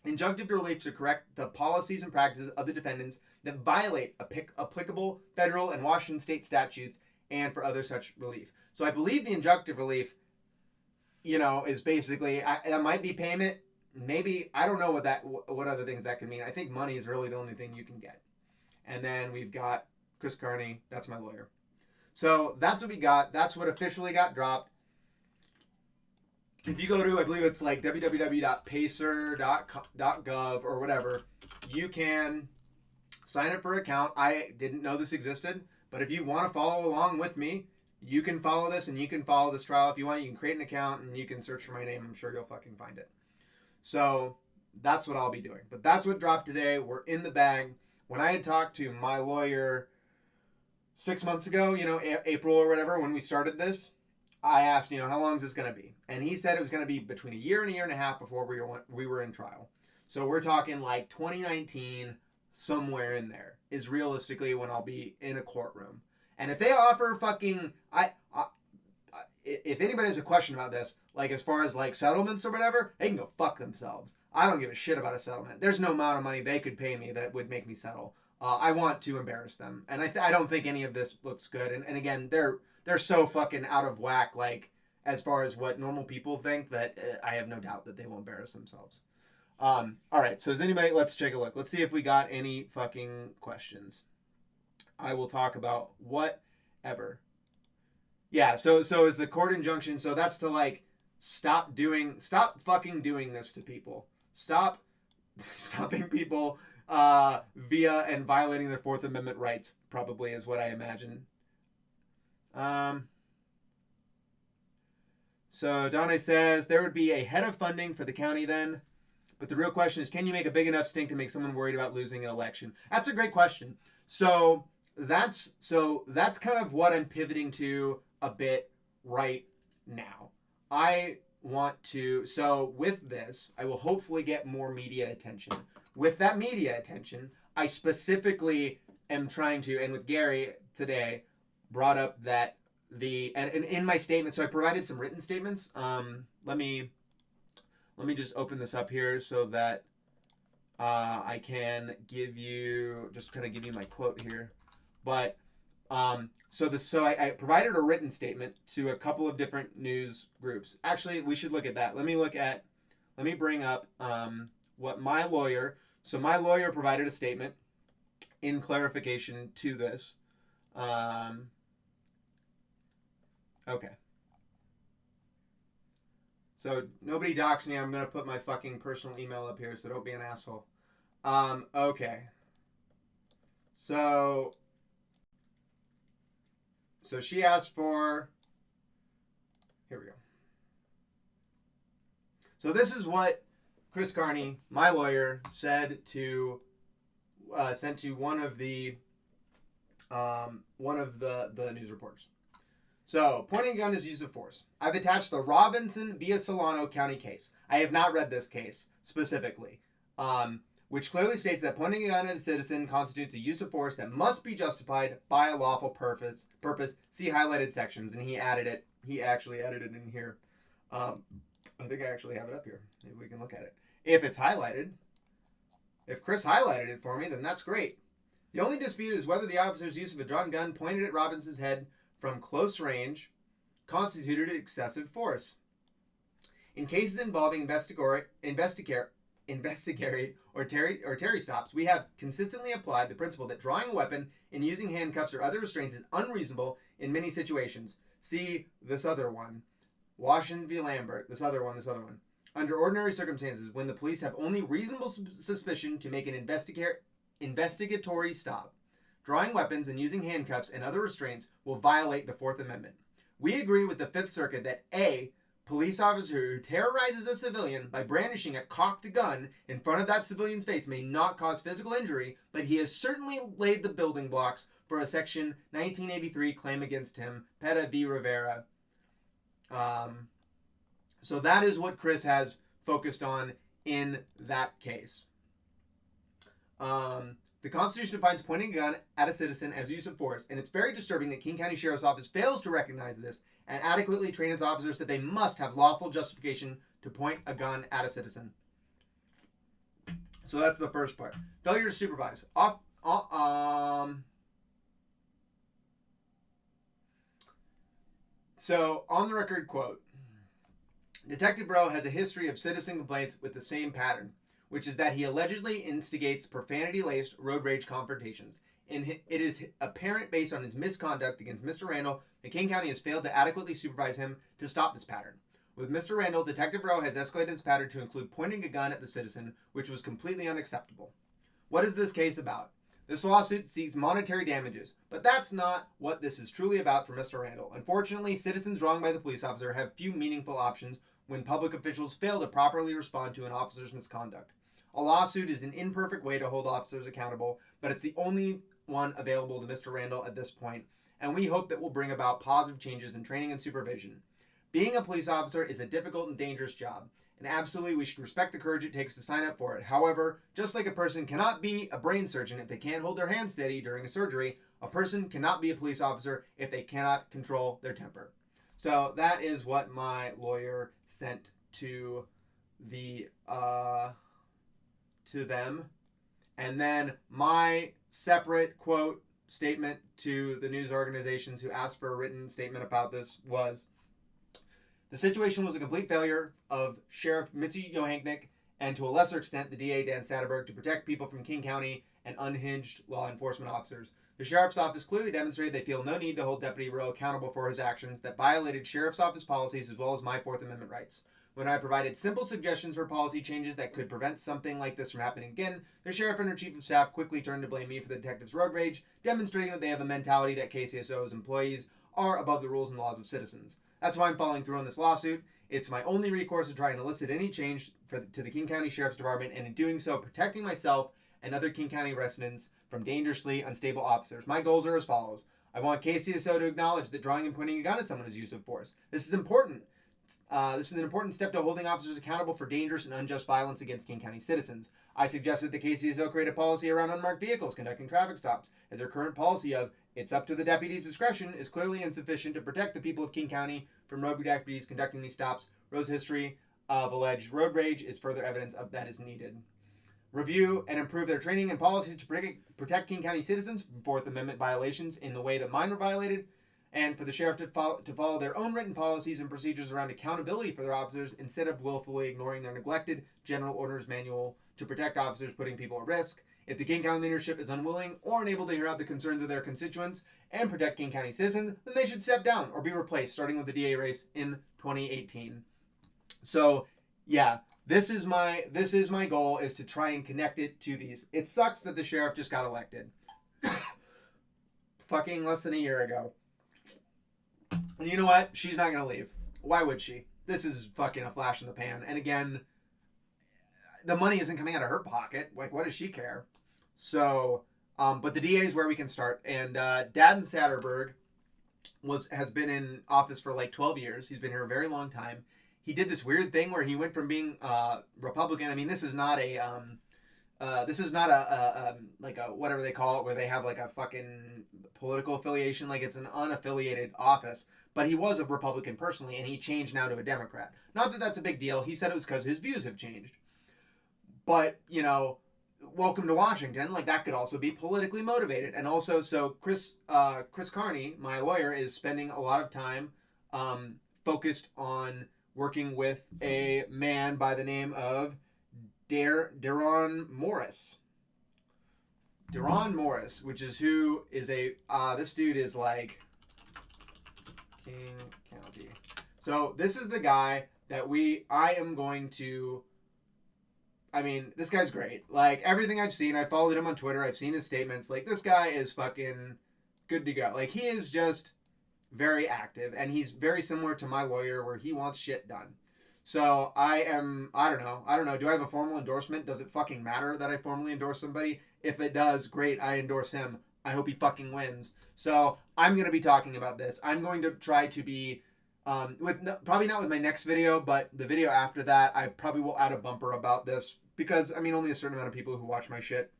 Injunctive relief to correct the policies and practices of the defendants that violate applicable federal and Washington state statutes, and for other such relief. So I believe the injunctive relief, is basically, that might be payment. Maybe, I don't know what other things that could mean. I think money is really the only thing you can get. And then we've got Chris Carney. That's my lawyer. So that's what we got. That's what officially got dropped. If you go to, I believe it's like www.pacer.gov or whatever, you can sign up for an account. I didn't know this existed. But if you want to follow along with me, you can follow this and you can follow this trial. If you want, you can create an account and you can search for my name. I'm sure you'll fucking find it. So that's what I'll be doing. But that's what dropped today. We're in the bag. When I had talked to my lawyer 6 months ago, April or whatever, when we started this, I asked, how long is this going to be? And he said it was going to be between a year and a half before we were in trial. So we're talking like 2019, somewhere in there is realistically when I'll be in a courtroom. And if they offer fucking, if anybody has a question about this, like as far as like settlements or whatever, they can go fuck themselves. I don't give a shit about a settlement. There's no amount of money they could pay me that would make me settle. I want to embarrass them, and I don't think any of this looks good. And again, they're so fucking out of whack, like as far as what normal people think, that I have no doubt that they will embarrass themselves. All right, so let's take a look. Let's see if we got any fucking questions. I will talk about whatever. Yeah, so is the court injunction, so that's to like stop fucking doing this to people. Stop stopping people via and violating their Fourth Amendment rights, probably is what I imagine. So Donna says there would be a head of funding for the county then. But the real question is, can you make a big enough stink to make someone worried about losing an election? That's a great question. So that's kind of what I'm pivoting to a bit right now. I want to, so with this, I will hopefully get more media attention. With that media attention, I specifically am trying to, and with Gary today, brought up that and in my statement, so I provided some written statements. Let me just open this up here so that I can give you, just kind of give you my quote here. But so I provided a written statement to a couple of different news groups. Actually, we should look at that. Let me bring up what my lawyer. So my lawyer provided a statement in clarification to this. Okay. So nobody dox me. I'm gonna put my fucking personal email up here, so don't be an asshole. Okay. So she asked for. Here we go. So this is what Chris Carney, my lawyer, said to sent to one of the news reporters. So, pointing a gun is use of force. I've attached the Robinson via Solano County case. I have not read this case specifically, which clearly states that pointing a gun at a citizen constitutes a use of force that must be justified by a lawful purpose. See highlighted sections, and he actually added it in here. I think I actually have it up here. Maybe we can look at it. If it's highlighted, if Chris highlighted it for me, then that's great. The only dispute is whether the officer's use of a drawn gun pointed at Robinson's head from close range constituted excessive force. In cases involving investigatory or Terry stops, we have consistently applied the principle that drawing a weapon and using handcuffs or other restraints is unreasonable in many situations. See this other one. Washington v. Lambert. This other one. Under ordinary circumstances, when the police have only reasonable suspicion to make an investigatory stop, drawing weapons and using handcuffs and other restraints will violate the Fourth Amendment. We agree with the Fifth Circuit that a police officer who terrorizes a civilian by brandishing a cocked gun in front of that civilian's face may not cause physical injury, but he has certainly laid the building blocks for a Section 1983 claim against him, Peta v. Rivera. So that is what Chris has focused on in that case. The Constitution defines pointing a gun at a citizen as use of force, and it's very disturbing that King County Sheriff's Office fails to recognize this and adequately train its officers that they must have lawful justification to point a gun at a citizen. So that's the first part. Failure to supervise. So, on the record quote, Detective Rowe has a history of citizen complaints with the same pattern, which is that he allegedly instigates profanity-laced road rage confrontations. And it is apparent based on his misconduct against Mr. Randall that King County has failed to adequately supervise him to stop this pattern. With Mr. Randall, Detective Rowe has escalated this pattern to include pointing a gun at the citizen, which was completely unacceptable. What is this case about? This lawsuit seeks monetary damages, but that's not what this is truly about for Mr. Randall. Unfortunately, citizens wronged by the police officer have few meaningful options when public officials fail to properly respond to an officer's misconduct. A lawsuit is an imperfect way to hold officers accountable, but it's the only one available to Mr. Randall at this point, and we hope that will bring about positive changes in training and supervision. Being a police officer is a difficult and dangerous job, and absolutely we should respect the courage it takes to sign up for it. However, just like a person cannot be a brain surgeon if they can't hold their hand steady during a surgery, a person cannot be a police officer if they cannot control their temper. So that is what my lawyer sent to them. And then my separate quote statement to the news organizations who asked for a written statement about this was, the situation was a complete failure of Sheriff Mitzi Johanknick and to a lesser extent the DA Dan Satterberg to protect people from King County and unhinged law enforcement officers. The Sheriff's Office clearly demonstrated they feel no need to hold Deputy Rowe accountable for his actions that violated Sheriff's Office policies as well as my Fourth Amendment rights. When I provided simple suggestions for policy changes that could prevent something like this from happening again, the sheriff and her chief of staff quickly turned to blame me for the detective's road rage, demonstrating that they have a mentality that KCSO's employees are above the rules and laws of citizens. That's why I'm following through on this lawsuit. It's my only recourse to try and elicit any change to the King County Sheriff's Department, and in doing so, protecting myself and other King County residents from dangerously unstable officers. My goals are as follows. I want KCSO to acknowledge that drawing and pointing a gun at someone is use of force. This is important. This is an important step to holding officers accountable for dangerous and unjust violence against King County citizens. I suggested the KCSO create a policy around unmarked vehicles conducting traffic stops, as their current policy of "it's up to the deputy's discretion" is clearly insufficient to protect the people of King County from road deputies conducting these stops. Rowe's history of alleged road rage is further evidence of that is needed. Review and improve their training and policies to protect King County citizens from Fourth Amendment violations in the way that mine were violated, and for the sheriff to follow their own written policies and procedures around accountability for their officers instead of willfully ignoring their neglected general orders manual to protect officers putting people at risk. If the King County leadership is unwilling or unable to hear out the concerns of their constituents and protect King County citizens, then they should step down or be replaced, starting with the DA race in 2018. So, yeah, this is my goal, is to try and connect it to these. It sucks that the sheriff just got elected. Fucking less than a year ago. And you know what? She's not going to leave. Why would she? This is fucking a flash in the pan. And again, the money isn't coming out of her pocket. Like, what does she care? So, but the DA is where we can start. And Dad Satterberg has been in office for like 12 years. He's been here a very long time. He did this weird thing where he went from being Republican. I mean, this is not a like a whatever they call it, where they have like a fucking political affiliation. Like, it's an unaffiliated office. But he was a Republican personally, and he changed now to a Democrat. Not that that's a big deal. He said it was because his views have changed. But, you know, welcome to Washington. Like, that could also be politically motivated. And also, so Chris Carney, my lawyer, is spending a lot of time focused on working with a man by the name of Deron Morris. Deron Morris, which is who is this dude is like King County. So this is the guy that I am going to, I mean, this guy's great. Like, everything I've seen, I followed him on Twitter, I've seen his statements. Like, this guy is fucking good to go. Like, he is just very active, and he's very similar to my lawyer, where he wants shit done. So I don't know. Do I have a formal endorsement? Does it fucking matter that I formally endorse somebody? If it does, great, I endorse him. I hope he fucking wins. So I'm going to be talking about this. I'm going to try to be, probably not with my next video, but the video after that, I probably will add a bumper about this, because, I mean, only a certain amount of people who watch my shit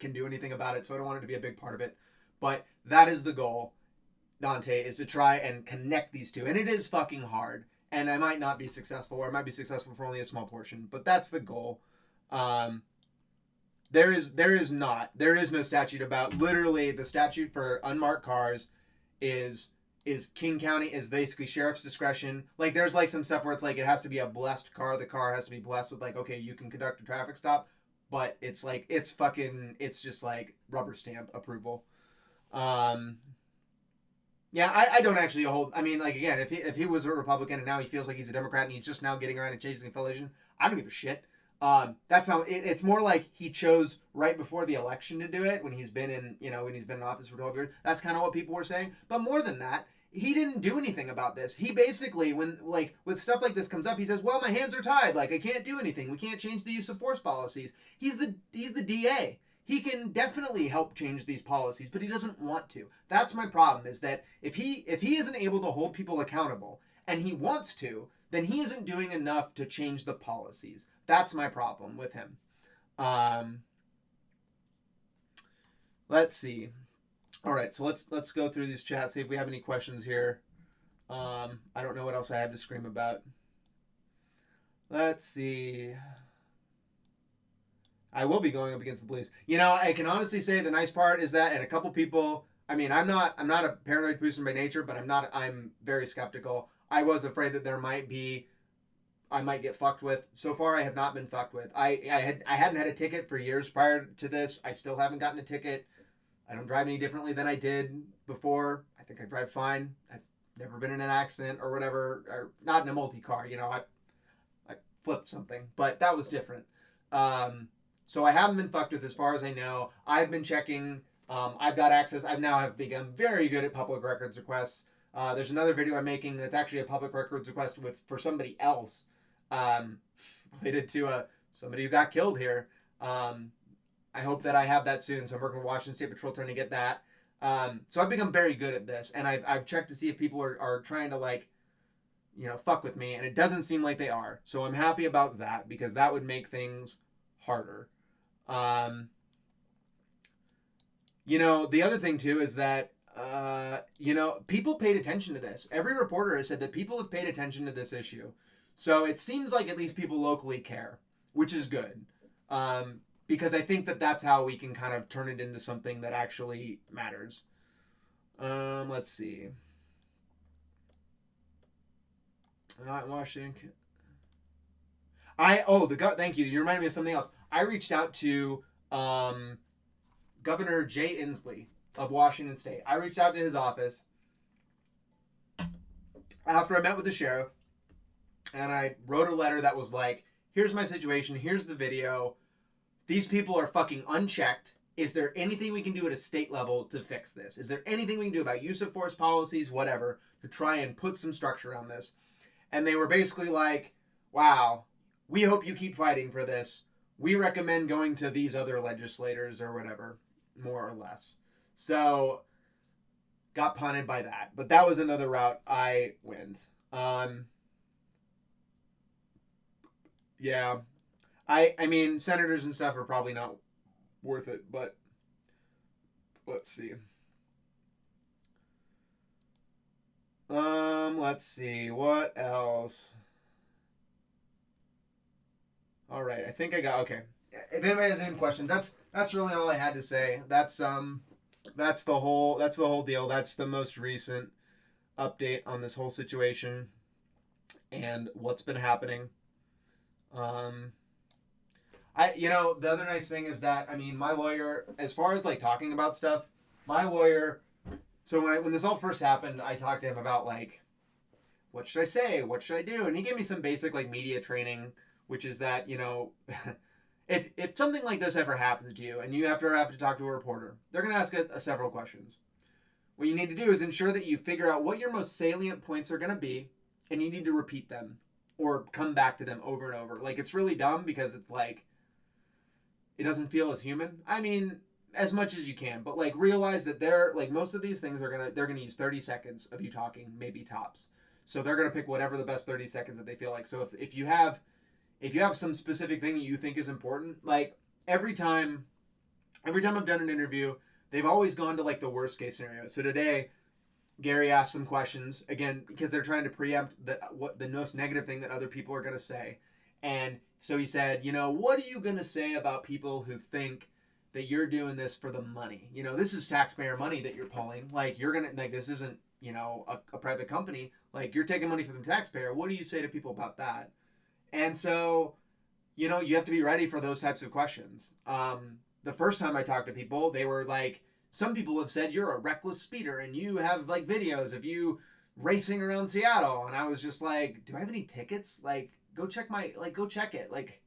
can do anything about it, so I don't want it to be a big part of it. But that is the goal, Dante, is to try and connect these two. And it is fucking hard. And I might not be successful, or I might be successful for only a small portion. But that's the goal. There is no statute about, literally, the statute for unmarked cars is King County, is basically sheriff's discretion. Like, there's like some stuff where it's like it has to be a blessed car. The car has to be blessed with, like, okay, you can conduct a traffic stop. But it's like, it's just like rubber stamp approval. Yeah, I don't actually hold. I mean, like, again, if he was a Republican and now he feels like he's a Democrat and he's just now getting around and chasing affiliation, I don't give a shit. That's how it's more like he chose right before the election to do it, when he's been in office for 12 years. That's kind of what people were saying. But more than that, he didn't do anything about this. He basically, when, like, with stuff like this comes up, he says, well, my hands are tied. Like, I can't do anything. We can't change the use of force policies. He's the DA. He can definitely help change these policies, but he doesn't want to. That's my problem, is that if he isn't able to hold people accountable, and he wants to, then he isn't doing enough to change the policies. That's my problem with him. Let's see. All right, so let's go through these chats, see if we have any questions here. I don't know what else I have to scream about. Let's see. I will be going up against the police. You know, I can honestly say the nice part is that, and a couple people, I mean, I'm not a paranoid person by nature, but I'm very skeptical. I was afraid that I might get fucked with. So far, I have not been fucked with. I hadn't had a ticket for years prior to this. I still haven't gotten a ticket. I don't drive any differently than I did before. I think I drive fine. I've never been in an accident or whatever, or not in a multi-car. You know, I flipped something, but that was different. So I haven't been fucked with as far as I know. I've been checking. I've got access. I now have become very good at public records requests. There's another video I'm making that's actually a public records request for somebody else, related to somebody who got killed here. I hope that I have that soon. So I'm working with Washington State Patrol trying to get that. So I've become very good at this, and I've checked to see if people are trying to like, fuck with me, and it doesn't seem like they are. So I'm happy about that because that would make things harder. The other thing too is that people paid attention to this. Every reporter has said that people have paid attention to this issue. So it seems like at least people locally care, which is good. Because I think that that's how we can kind of turn it into something that actually matters. Let's see. Not Washington. Thank you. You reminded me of something else. I reached out to Governor Jay Inslee of Washington State. I reached out to his office after I met with the sheriff, and I wrote a letter that was like, here's my situation, here's the video. These people are fucking unchecked. Is there anything we can do at a state level to fix this? Is there anything we can do about use of force policies, whatever, to try and put some structure around this? And they were basically like, wow, we hope you keep fighting for this. We recommend going to these other legislators or whatever, more or less. So, got punted by that. But that was another route I went. Yeah. I mean, senators and stuff are probably not worth it, but let's see. Let's see. What else? All right. I think I got, okay. If anybody has any questions, that's really all I had to say. That's the whole deal. That's the most recent update on this whole situation and what's been happening. The other nice thing is that, I mean, my lawyer, as far as like talking about stuff, my lawyer, so when this all first happened, I talked to him about like, what should I say? What should I do? And he gave me some basic like media training, which is that, if something like this ever happens to you and you have to talk to a reporter, they're going to ask several questions. What you need to do is ensure that you figure out what your most salient points are going to be, and you need to repeat them or come back to them over and over. Like, it's really dumb because it's like, it doesn't feel as human. I mean, as much as you can, but like realize that most of these things they're gonna use 30 seconds of you talking, maybe tops. So they're gonna pick whatever the best 30 seconds that they feel like. So if you have some specific thing that you think is important, like every time I've done an interview, they've always gone to like the worst case scenario. So today, Gary asked some questions again because they're trying to preempt what the most negative thing that other people are gonna say. And so he said, what are you going to say about people who think that you're doing this for the money? This is taxpayer money that you're pulling. Like, you're going to, like, this isn't, a private company. Like, you're taking money from the taxpayer. What do you say to people about that? And so, you have to be ready for those types of questions. The first time I talked to people, they were like, some people have said you're a reckless speeder and you have, like, videos of you racing around Seattle. And I was just like, do I have any tickets? Like, go check it, like,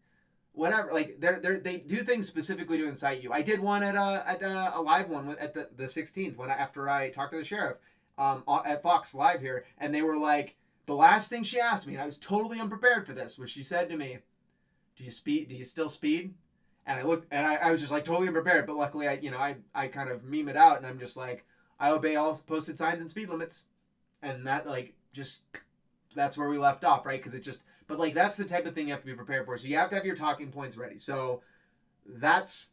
whatever. Like, they do things specifically to incite you. I did one at a live one at the 16th after I talked to the sheriff at Fox Live here, and they were like, the last thing she asked me, and I was totally unprepared for this, was she said to me, do you still speed? And I looked, and I was just like totally unprepared, but luckily I kind of meme it out, and I'm just like, I obey all posted signs and speed limits, and that that's where we left off, right? Because it just, but like, that's the type of thing you have to be prepared for. So you have to have your talking points ready. So that's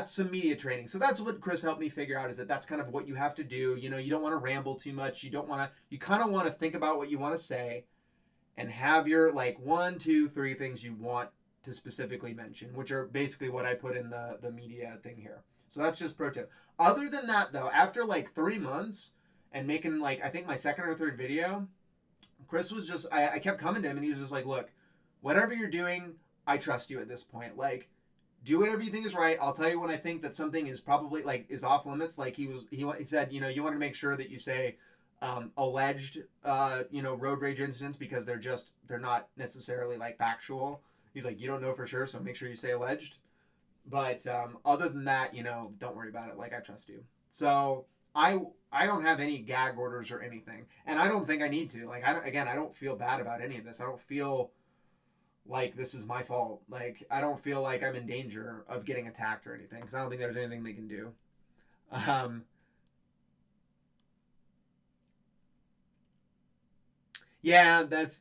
some media training. So that's what Chris helped me figure out, is that's kind of what you have to do. You don't want to ramble too much. You kind of want to think about what you want to say and have your like 1, 2, 3 things you want to specifically mention, which are basically what I put in the media thing here. So that's just pro tip. Other than that though, after like 3 months and making like, I think my second or third video, Chris was just, I kept coming to him and he was just like, look, whatever you're doing, I trust you at this point. Like, do whatever you think is right. I'll tell you when I think that something is probably like is off limits. Like he said, you want to make sure that you say alleged, road rage incidents because they're not necessarily like factual. He's like, you don't know for sure, so make sure you say alleged. But other than that, don't worry about it. Like, I trust you. So I don't have any gag orders or anything, and I don't think I need to. Like, I don't feel bad about any of this. I don't feel like this is my fault. Like I don't feel like I'm in danger of getting attacked or anything because I don't think there's anything they can do. Um, yeah, that's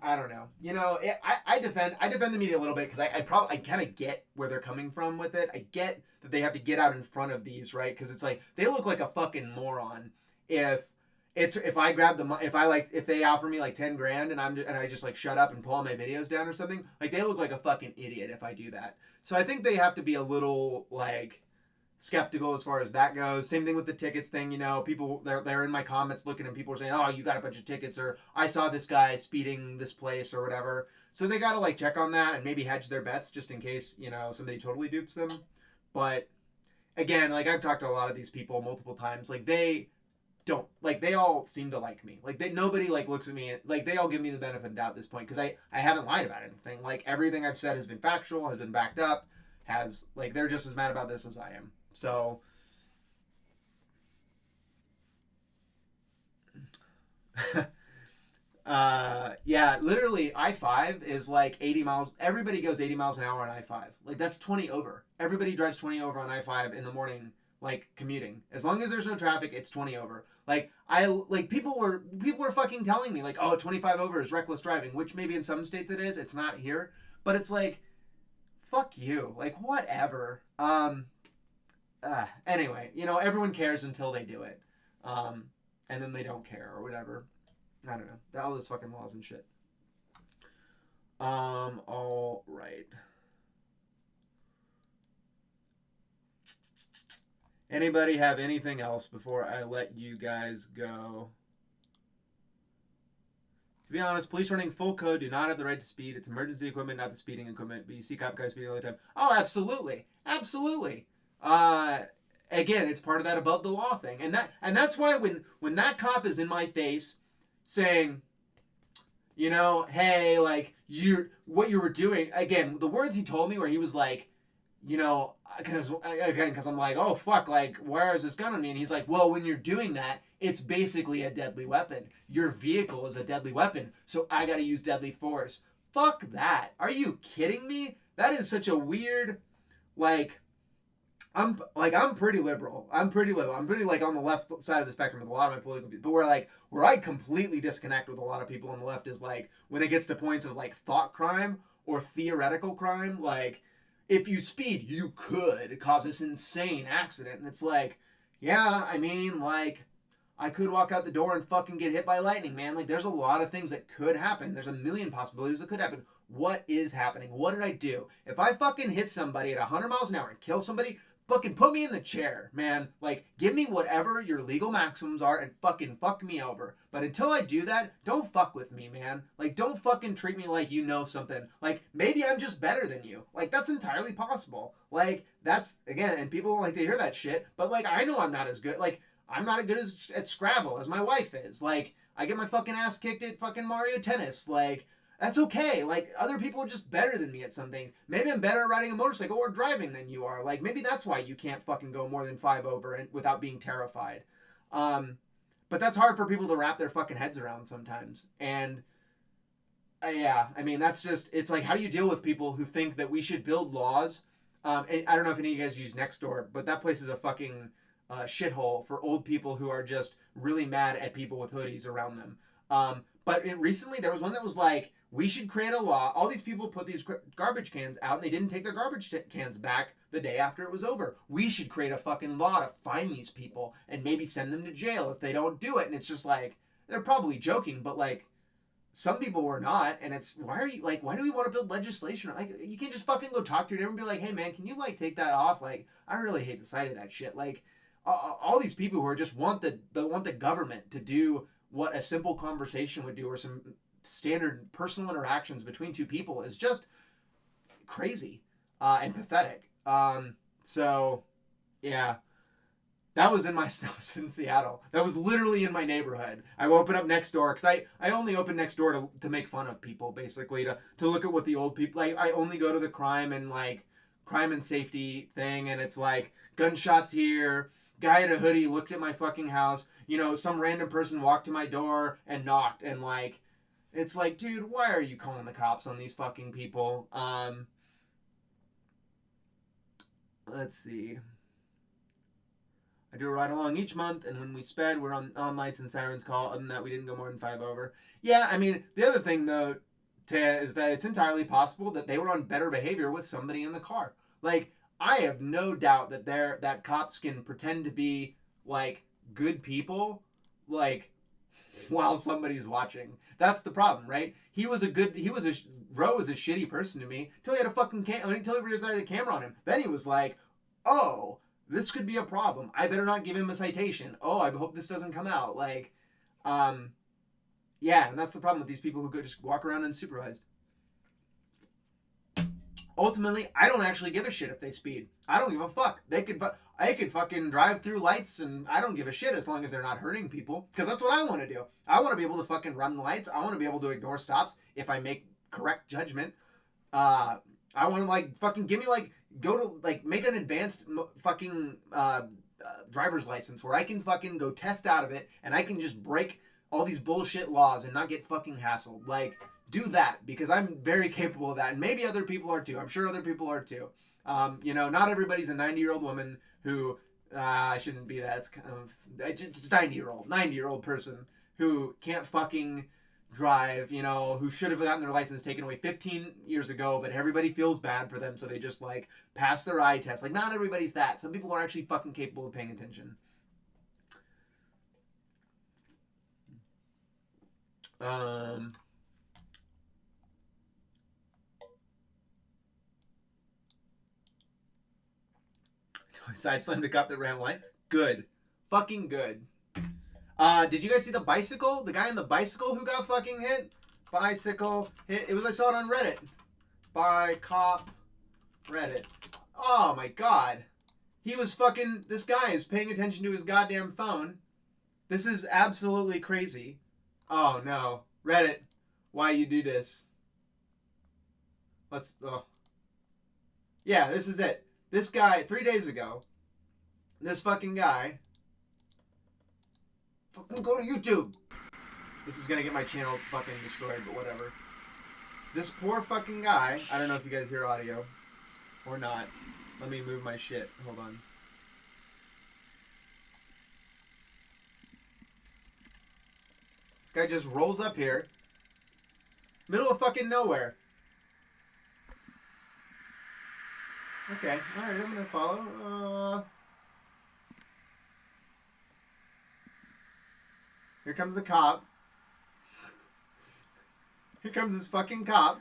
I don't know. You know, I defend the media a little bit because I kind of get where they're coming from with it. I get that they have to get out in front of these, right? Because it's like they look like a fucking moron if if I grab the if I like if they offer me like 10 grand and I just like shut up and pull all my videos down or something, like they look like a fucking idiot if I do that. So I think they have to be a little like skeptical as far as that goes. Same thing with the tickets thing. You know, people they're in my comments looking and people are saying, "Oh, you got a bunch of tickets," or "I saw this guy speeding this place," or whatever. So they got to like check on that and maybe hedge their bets just in case somebody totally dupes them. But again, like I've talked to a lot of these people multiple times. Like they don't like they all seem to like me. Like they nobody like looks at me like they all give me the benefit of the doubt at this point because I haven't lied about anything. Like everything I've said has been factual, has been backed up, has like they're just as mad about this as I am. So yeah, literally I-5 is like 80 miles. Everybody goes 80 miles an hour on I-5. Like that's 20 over. Everybody drives 20 over on I-5 in the morning like commuting. As long as there's no traffic, it's 20 over. Like I like people were fucking telling me like, "Oh, 25 over is reckless driving," which maybe in some states it is. It's not here. But it's like fuck you. Like whatever. Anyway, everyone cares until they do it. Um and then they don't care or whatever. I don't know. All those fucking laws and shit. All right. Anybody have anything else before I let you guys go? To be honest, police running full code do not have the right to speed. It's emergency equipment, not the speeding equipment. But you see cop cars speeding all the time. Oh, absolutely, absolutely. Uh, Again, it's part of that above the law thing, and that's why when that cop is in my face saying, hey, like what you were doing. Again, the words he told me where he was like, because I'm like, oh fuck, like where is this gun on me? And he's like, well, when you're doing that, it's basically a deadly weapon. Your vehicle is a deadly weapon, so I got to use deadly force. Fuck that. Are you kidding me? That is such a weird, like, I'm pretty liberal. I'm pretty liberal. I'm pretty like on the left side of the spectrum with a lot of my political views. But where I completely disconnect with a lot of people on the left is like when it gets to points of like thought crime or theoretical crime. Like if you speed, you could cause this insane accident, and it's like, yeah, I mean, like I could walk out the door and fucking get hit by lightning, man. Like there's a lot of things that could happen. There's a million possibilities that could happen. What is happening? What did I do? If I fucking hit somebody at 100 miles an hour and kill somebody, fucking put me in the chair, man. Like, give me whatever your legal maximums are and fucking fuck me over. But until I do that, don't fuck with me, man. Like, don't fucking treat me like you know something. Like, maybe I'm just better than you. Like, that's entirely possible. Like, that's, again, and people don't like to hear that shit, but, like, I know I'm not as good. Like, I'm not as good at Scrabble as my wife is. Like, I get my fucking ass kicked at fucking Mario Tennis. Like, that's okay. Like, other people are just better than me at some things. Maybe I'm better at riding a motorcycle or driving than you are. Like, maybe that's why you can't fucking go more than 5 over and, without being terrified. Um, but that's hard for people to wrap their fucking heads around sometimes. And, yeah, I mean, that's just, it's like, how do you deal with people who think that we should build laws? And I don't know if any of you guys use Nextdoor, but that place is a fucking shithole for old people who are just really mad at people with hoodies around them. But recently there was one that was like, we should create a law. All these people put these garbage cans out and they didn't take their garbage cans back the day after it was over. We should create a fucking law to fine these people and maybe send them to jail if they don't do it. And it's just like, they're probably joking, but like, some people were not, and it's why do we want to build legislation? Like, you can't just fucking go talk to your neighbor and be like, hey man, can you like take that off? Like, I really hate the sight of that shit. Like, all these people who are just want the government to do what a simple conversation would do or some standard personal interactions between two people is just crazy and pathetic. So yeah, that was in my house in Seattle. That was literally in my neighborhood. I opened up Nextdoor because I only open Nextdoor to make fun of people, basically to look at what the old people like. I only go to the crime and safety thing, and it's like gunshots here. Guy in a hoodie looked at my fucking house. Some random person walked to my door and knocked, and like It's like, dude, why are you calling the cops on these fucking people? Let's see. I do a ride along each month, and when we sped, we're on lights and sirens call. Other than that, we didn't go more than 5 over. Yeah, I mean, the other thing, though, is that it's entirely possible that they were on better behavior with somebody in the car. Like, I have no doubt that cops can pretend to be, like, good people, like, while somebody's watching. That's the problem, right? Rowe was a shitty person to me until he had a fucking until he realized I had a camera on him. Then he was like, oh, this could be a problem. I better not give him a citation. Oh, I hope this doesn't come out. Like, yeah, and that's the problem with these people who go just walk around unsupervised. Ultimately, I don't actually give a shit if they speed. I don't give a fuck. I could fucking drive through lights and I don't give a shit as long as they're not hurting people. Because that's what I want to do. I want to be able to fucking run lights. I want to be able to ignore stops if I make correct judgment. I want to like fucking give me like go to like make an advanced fucking driver's license where I can fucking go test out of it and I can just break all these bullshit laws and not get fucking hassled. Like, do that because I'm very capable of that, and maybe other people are too. I'm sure other people are too. You know, not everybody's a 90-year-old woman who I shouldn't be that. It's kind of just 90-year-old person who can't fucking drive. You know, who should have gotten their license taken away 15 years ago, but everybody feels bad for them, so they just like pass their eye test. Like, not everybody's that. Some people are actually fucking capable of paying attention. Side slammed a cop that ran line. Good. Fucking good. Did you guys see the bicycle? The guy on the bicycle who got fucking hit? Bicycle hit. I saw it on Reddit. By cop Reddit. Oh my god. He was fucking... This guy is paying attention to his goddamn phone. This is absolutely crazy. Oh no. Reddit. Why you do this? Let's... Oh. Yeah, this is it. This guy, 3 days ago, this fucking guy, fucking go to YouTube. This is gonna get my channel fucking destroyed, but whatever. This poor fucking guy, I don't know if you guys hear audio or not. Let me move my shit. Hold on. This guy just rolls up here, middle of fucking nowhere. Okay, alright, I'm gonna follow. Here comes the cop. Here comes this fucking cop.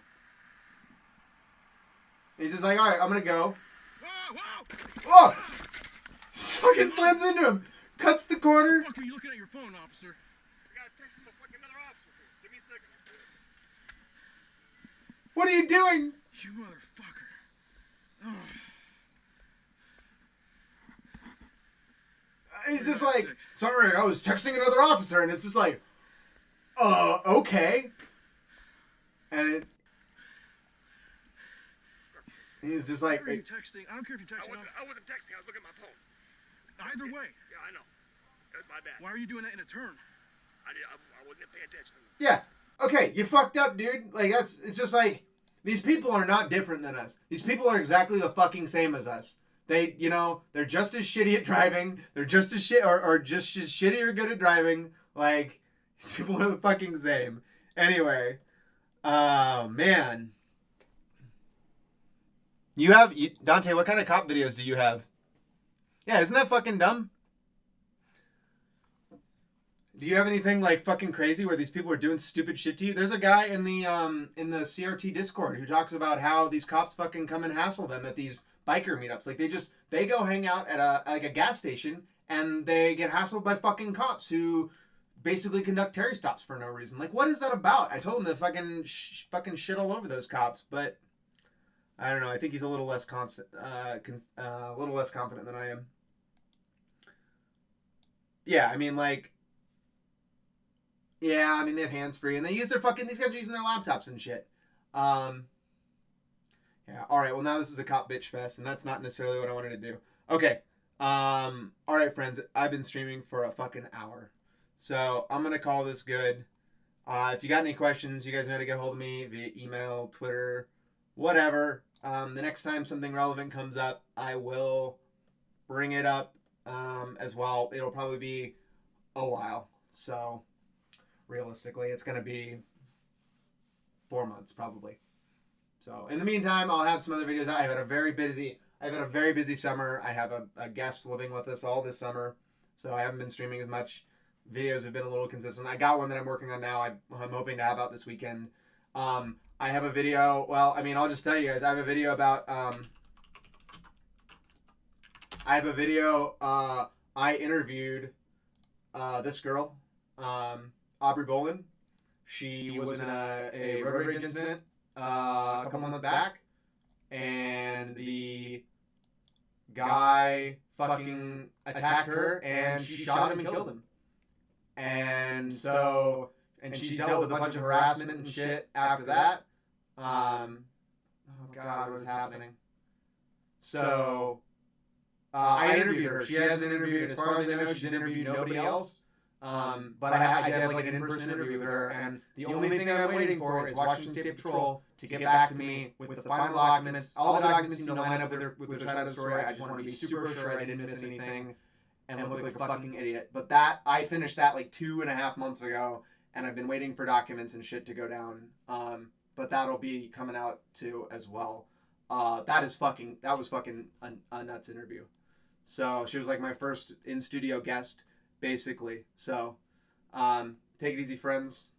He's just like, alright, I'm gonna go. Oh! Fucking slams into him. Cuts the corner. What the fuck are you looking at your phone, officer? I got a text from a fucking another officer. Give me a second. What are you doing? You motherfucker. Oh. He's just like, sorry, I was texting another officer, and it's just like, okay. And he's just like, why are you texting? I don't care if you're texting. I wasn't texting. I was looking at my phone. Either way. Yeah, I know. That was my bad. Why are you doing that in a turn? I wasn't paying attention. Yeah. Okay, you fucked up, dude. Like, it's just like, these people are not different than us. These people are exactly the fucking same as us. They, you know, they're just as shitty at driving. They're just as or just as shitty or good at driving. Like, these people are the fucking same. Anyway. Man. Dante, what kind of cop videos do you have? Yeah, isn't that fucking dumb? Do you have anything like fucking crazy where these people are doing stupid shit to you? There's a guy in the CRT Discord who talks about how these cops fucking come and hassle them at these biker meetups. Like they go hang out at a gas station and they get hassled by fucking cops who basically conduct Terry stops for no reason. Like, what is that about? I told him to fucking fucking shit all over those cops, but I don't know. I think he's a little less confident than I am. Yeah, I mean, like. Yeah, I mean, they have hands-free, and they use these guys are using their laptops and shit. Yeah, alright, well, now this is a cop bitch fest, and that's not necessarily what I wanted to do. Okay, alright, friends, I've been streaming for a fucking hour. So, I'm gonna call this good. If you got any questions, you guys know how to get a hold of me via email, Twitter, whatever. The next time something relevant comes up, I will bring it up as well. It'll probably be a while. So realistically, it's going to be 4 months probably. So in the meantime, I'll have some other videos. I've had a very busy summer. I have a guest living with us all this summer, so I haven't been streaming as much. Videos have been a little consistent. I got one that I'm working on now. I'm hoping to have out this weekend. I have a video. Well, I mean, I'll just tell you guys. I have a video about. I interviewed this girl, Aubrey Bolin. She was in a road rage incident a couple months back, and the guy fucking attacked her, and she shot him and killed him. And she dealt with a bunch of harassment and shit after that. Oh God, what was happening? So I interviewed her. She hasn't interviewed, as far as I know, she's interviewed nobody else. But I did have like an in-person interview with her, and the only thing I'm waiting for is Washington State Patrol to get back to me with the final documents. All the documents seem to line up with their side of the story. I just want to be super sure I didn't miss anything and look like a fucking idiot. But I finished that like 2.5 months ago, and I've been waiting for documents and shit to go down. But that'll be coming out too as well. That was fucking a nuts interview. So she was like my first in-studio guest, basically. So take it easy, friends.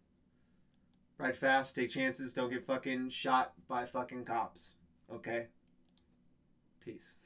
Ride fast, take chances, don't get fucking shot by fucking cops. Okay? Peace.